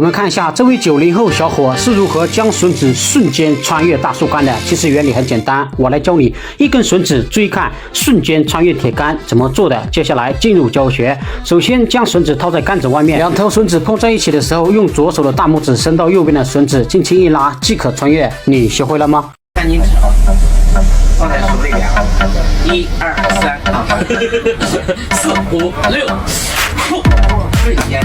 我们看一下这位90后小伙是如何将绳子瞬间穿越大树干的。其实原理很简单，我来教你一根绳子，注意看，瞬间穿越铁杆怎么做的。接下来进入教学，首先将绳子套在杆子外面，两头绳子碰在一起的时候，用左手的大拇指伸到右边的绳子，轻轻一拉即可穿越。你学会了吗？看你指放在手里面啊，1、2、3啊，4、5、6，瞬间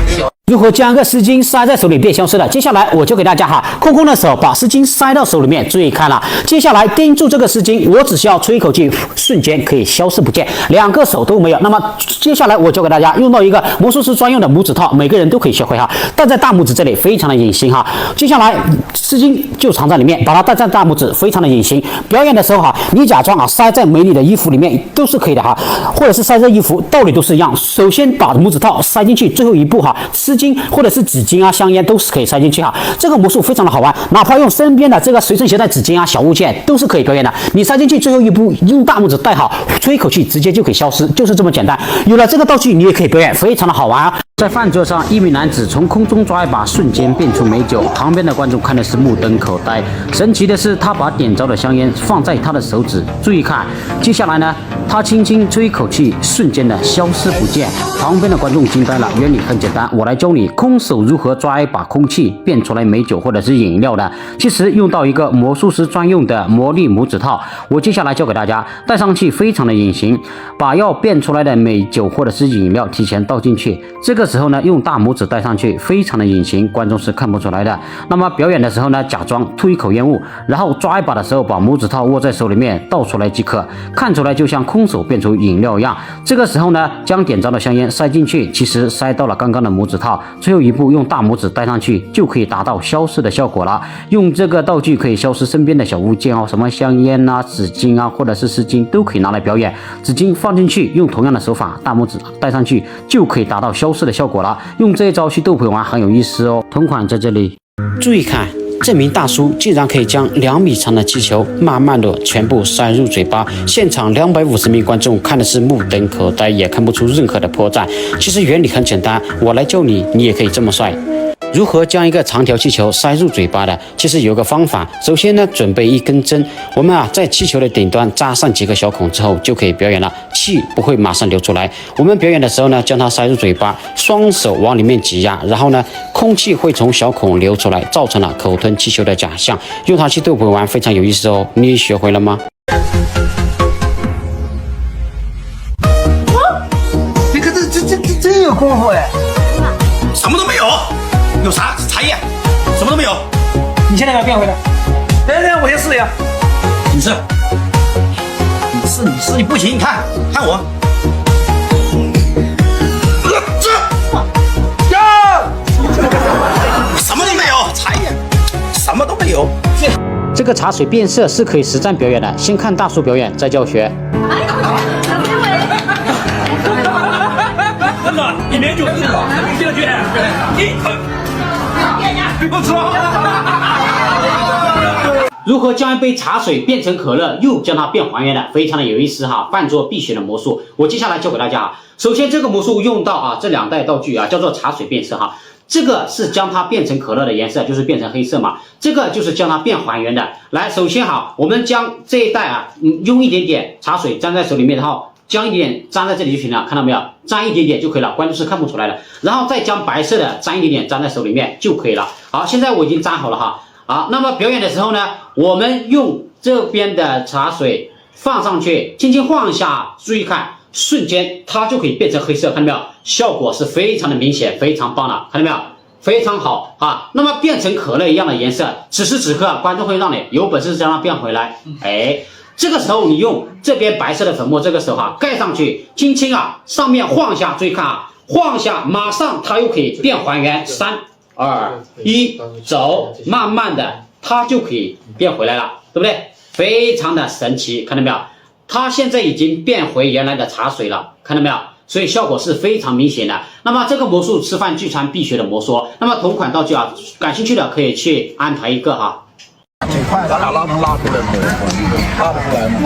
小。如何将一个丝巾塞在手里变消失的？接下来我教给大家哈，空空的手把丝巾塞到手里面，注意看了。接下来盯住这个丝巾，我只需要吹一口气，瞬间可以消失不见，两个手都没有。那么接下来我教给大家用到一个魔术师专用的拇指套，每个人都可以学会哈，戴在大拇指这里，非常的隐形哈。接下来丝巾就藏在里面，把它戴在大拇指，非常的隐形。表演的时候哈，你假装塞在美丽的衣服里面都是可以的哈，或者是塞在衣服，道理都是一样。首先把拇指套塞进去，最后一步哈，丝巾或者是纸巾啊、香烟都是可以塞进去哈。这个魔术非常的好玩，哪怕用身边的这个随身携带纸巾啊、小物件都是可以表演的。你塞进去，最后一步用大拇指戴好，吹一口气，直接就可以消失，就是这么简单。有了这个道具，你也可以表演，非常的好玩啊。在饭桌上，一名男子从空中抓一把，瞬间变出美酒。旁边的观众看的是目瞪口呆。神奇的是，他把点着的香烟放在他的手指，注意看。接下来呢，他轻轻吹一口气，瞬间的消失不见。旁边的观众惊呆了。原理很简单，我来教你空手如何抓一把空气变出来美酒或者是饮料的。其实用到一个魔术师专用的魔力拇指套，我接下来教给大家，戴上去非常的隐形，把要变出来的美酒或者是饮料提前倒进去。这个时候呢，用大拇指戴上去，非常的隐形，观众是看不出来的。那么表演的时候呢，假装吐一口烟雾，然后抓一把的时候，把拇指套握在手里面，倒出来即可，看出来就像空手变出饮料一样。这个时候呢，将点着的香烟塞进去，其实塞到了刚刚的拇指套，最后一步用大拇指戴上去，就可以达到消失的效果了。用这个道具可以消失身边的小物件哦，什么香烟啊、纸巾啊，或者是丝巾都可以拿来表演。纸巾放进去，用同样的手法，大拇指戴上去，就可以达到消失的效果了。用这一招去斗朋友玩很有意思哦。同款在这里，注意看，这名大叔竟然可以将2米长的气球慢慢的全部塞入嘴巴，现场250名观众看的是目瞪口呆，也看不出任何的破绽。其实原理很简单，我来教你，你也可以这么帅。如何将一个长条气球塞入嘴巴的？其实有个方法。首先呢，准备一根针，我们在气球的顶端扎上几个小孔之后，就可以表演了。气不会马上流出来。我们表演的时候呢，将它塞入嘴巴，双手往里面挤压，然后呢，空气会从小孔流出来，造成了口吞气球的假象。用它去逗朋友玩非常有意思哦。你学会了吗？你看这真有功夫哎！什么都没有。有啥茶叶？什么都没有。你现在要变回来？来，我先试呀。你试，你不行，你看我。什么都没有，茶叶什么都没有。这个茶水变色是可以实战表演的，先看大叔表演，再教学。真的，一年就4个，第二句，如何将一杯茶水变成可乐，又将它变还原的，非常的有意思哈，饭桌必学的魔术。我接下来教给大家啊。首先这个魔术用到这2袋道具啊，叫做茶水变色哈。这个是将它变成可乐的颜色，就是变成黑色嘛。这个就是将它变还原的。来，首先我们将这一袋用一点点茶水沾在手里面，然后将一点沾在这里就行了，看到没有？沾一点点就可以了，观众是看不出来的。然后再将白色的沾一点点沾在手里面就可以了。好，现在我已经沾好了哈。好，那么表演的时候呢，我们用这边的茶水放上去，轻轻晃一下，注意看，瞬间它就可以变成黑色，看到没有？效果是非常的明显，非常棒的，看到没有？非常好啊！那么变成可乐一样的颜色，此时此刻观众会让你有本事将它变回来。这个时候你用这边白色的粉末，这个时候盖上去，轻轻上面晃一下，注意看晃一下，马上它又可以变还原。3、2、1，走，慢慢的它就可以变回来了，对不对？非常的神奇，看到没有？它现在已经变回原来的茶水了，看到没有？所以效果是非常明显的。那么这个魔术吃饭聚餐必学的魔术，那么同款道具感兴趣的可以去安排一个哈。挺快，咱俩能拉出来吗？拉得出来吗？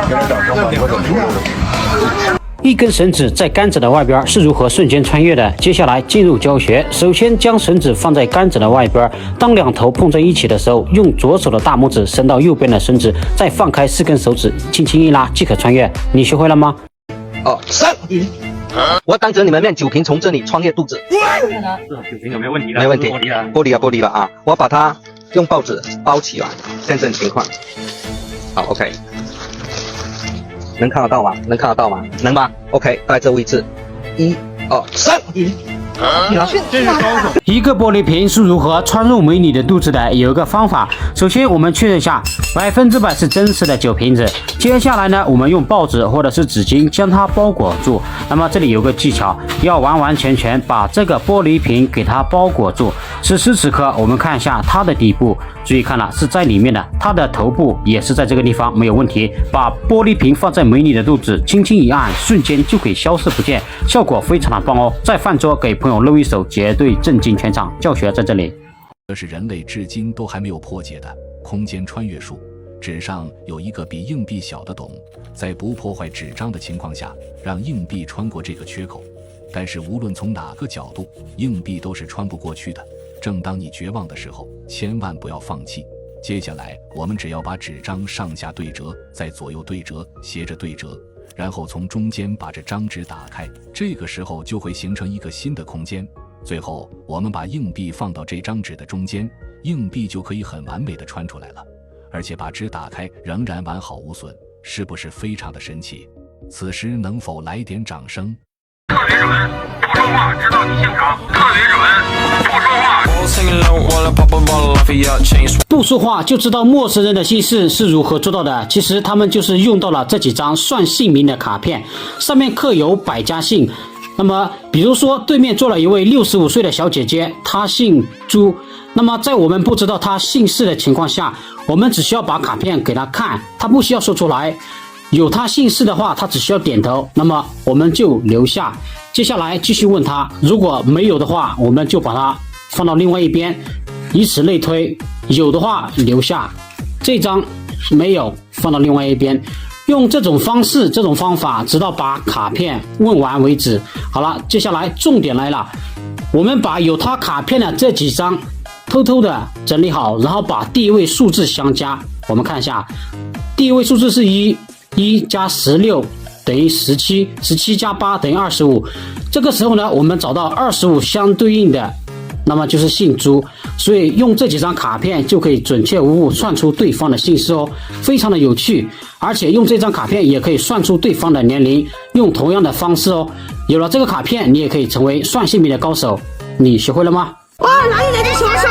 有点小声吧，有点一根绳子在杆子的外边是如何瞬间穿越的？接下来进入教学。首先将绳子放在杆子的外边，当两头碰在一起的时候，用左手的大拇指伸到右边的绳子，再放开4根手指，轻轻一拉即可穿越。你学会了吗？上！我当着你们面酒瓶从这里穿越肚子。酒瓶有没有问题的？没问题，玻璃了啊！我把它用报纸包起来，现这种情况。好 ，OK。能看得到吗？能吗 ？OK， 在这位置，1、2、3，这是高手。一个玻璃瓶是如何穿入美女的肚子的？有一个方法。首先我们确认一下100%是真实的酒瓶子。接下来呢，我们用报纸或者是纸巾将它包裹住。那么这里有个技巧，要完完全全把这个玻璃瓶给它包裹住。此时此刻，我们看一下它的底部，注意看了是在里面的，它的头部也是在这个地方，没有问题。把玻璃瓶放在美女的肚子，轻轻一按，瞬间就可以消失不见，效果非常的棒哦。在饭桌给朋友露一手，绝对震惊全场。教学在这里。这是人类至今都还没有破解的空间穿越术。纸上有一个比硬币小的洞，在不破坏纸张的情况下，让硬币穿过这个缺口。但是无论从哪个角度，硬币都是穿不过去的。正当你绝望的时候，千万不要放弃。接下来我们只要把纸张上下对折，再左右对折，斜着对折，然后从中间把这张纸打开，这个时候就会形成一个新的空间。最后我们把硬币放到这张纸的中间，硬币就可以很完美的穿出来了，而且把纸打开仍然完好无损，是不是非常的神奇？此时能否来点掌声？特别准，不说话直到你姓啥。特别准，不说话。不说话就知道陌生人的心事是如何做到的。其实他们就是用到了这几张算姓名的卡片，上面刻有百家姓。那么比如说对面坐了一位65岁的小姐姐，她姓朱。那么在我们不知道她姓氏的情况下，我们只需要把卡片给她看，她不需要说出来。有她姓氏的话，她只需要点头，那么我们就留下。接下来继续问她，如果没有的话，我们就把它放到另外一边，以此类推。有的话留下，这张没有放到另外一边。用这种方式，这种方法，直到把卡片问完为止。好了，接下来重点来了，我们把有他卡片的这几张偷偷的整理好，然后把第一位数字相加。我们看一下，第一位数字是1加16等于17， 17加8等于25。这个时候呢，我们找到25相对应的，那么就是姓朱，所以用这几张卡片就可以准确无误算出对方的姓氏哦，非常的有趣。而且用这张卡片也可以算出对方的年龄，用同样的方式哦。有了这个卡片，你也可以成为算姓名的高手。你学会了吗？哇，哪里来的小手？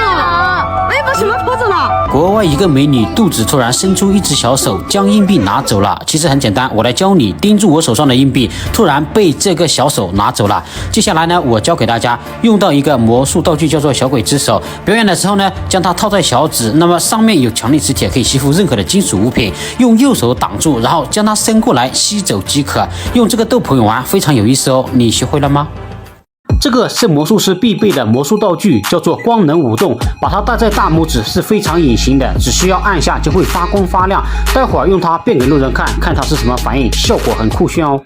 哎，把什么拖走了？国外一个美女肚子突然伸出一只小手，将硬币拿走了。其实很简单，我来教你，盯住我手上的硬币，突然被这个小手拿走了。接下来呢，我教给大家用到一个魔术道具，叫做小鬼之手。表演的时候呢，将它套在小指，那么上面有强力磁铁，可以吸附任何的金属物品。用右手挡住，然后将它伸过来吸走即可。用这个逗朋友玩非常有意思哦，你学会了吗？这个是魔术师必备的魔术道具，叫做光能舞动，把它戴在大拇指是非常隐形的，只需要按下就会发光发亮。待会儿用它变给路人看，看它是什么反应，效果很酷炫哦。